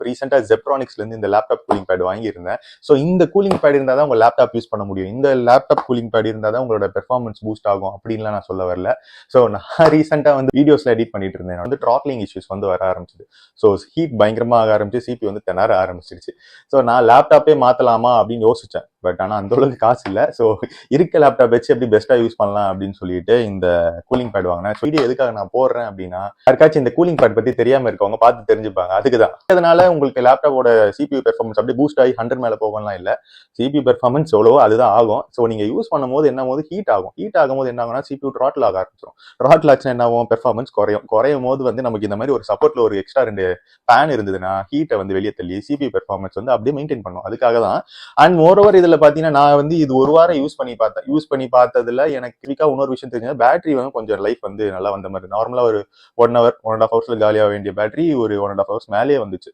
இப்போ ரீசெண்டாக ஜெப்ட்ரானிக்ஸ்லேருந்து இந்த லேப்டாப் கூலிங் பேட் வாங்கியிருந்தேன். ஸோ இந்த கூலிங் பேட் இருந்தால் தான் உங்கள் லேப்டாப் யூஸ் பண்ண முடியும், இந்த லேப்டாப் கூலிங் பேட் இருந்தால் தான் உங்களோட பெர்ஃபார்மன்ஸ் பூஸ்ட் ஆகும் அப்படின்லாம் நான் சொல்ல வரல. ஸோ நான் ரீசெண்டாக வந்து வீடியோஸில் எடிட் பண்ணிட்டு இருந்தேன், வந்து த்ராட்லிங் இஷ்யூஸ் வந்து வர ஆரம்பிச்சிது. ஸோ ஹீட் பயங்கரமாக ஆக ஆரம்பிச்சு, சிபி வந்து திணற ஆரம்பிச்சிருச்சு. ஸோ நான் லேப்டாப்பே மாற்றலாமா அப்படின்னு யோசித்தேன். பட் ஆனால் அந்த அளவுக்கு காசு இல்லை. ஸோ இருக்க லேப்டாப் வச்சு எப்படி பெஸ்ட்டாக யூஸ் பண்ணலாம் அப்படின்னு சொல்லிட்டு இந்த கூலிங் பேட் வாங்கினேன். வீடியோ எதுக்காக நான் போடுறேன் அப்படின்னா, யாருக்காச்சும் இந்த கூலிங் பேட் பற்றி தெரியாமல் இருக்கவங்க பார்த்து தெரிஞ்சுப்பாங்க, அதுக்கு தான். அதனால உங்களுக்கு லேப்டாப்போட சிபியூ பெர்ஃபார்மன்ஸ் அப்படியே பூஸ்ட் ஆகி 100 மேலே போகலாம் இல்லை, சிபியூ பெர்ஃபார்மன்ஸ் எவ்வளவோ அதுதான் ஆகும். ஸோ நீங்கள் யூஸ் பண்ணும்போது என்ன போது ஹீட் ஆகும். ஹீட் ஆகும்போது என்ன ஆகும்னா சிபியூ த்ராட்டில் ஆக ஆரம்பிச்சிடும். த்ராட்டில் ஆச்சுன்னா என்ன ஆகும், பெர்ஃபார்மன்ஸ் குறையும் போது வந்து நமக்கு இந்த மாதிரி ஒரு சப்போர்ட்ல ஒரு எக்ஸ்ட்ரா 2 ஃபேன் இருந்ததுன்னா ஹீட்டை வந்து வெளியே தள்ளி சிபியூ பெர்ஃபார்மன்ஸ் வந்து அப்படியே மெயின்டைன் பண்ணும். அதுக்காக தான். அண்ட் மோரோவர் இதில் பார்த்தீங்கன்னா நான் வந்து இது ஒரு வாரம் யூஸ் பண்ணி பார்த்ததுல எனக்கு இன்னொரு விஷயம் தெரிஞ்சது, பேட்டரி வந்து கொஞ்சம் லைஃப் வந்து நல்லா வந்த மாதிரி. நார்மலா ஒரு 1 hour 1.5 hours காலியாக வேண்டிய பேட்டரி ஒரு 1.5 hours மேலேயே வந்துச்சு.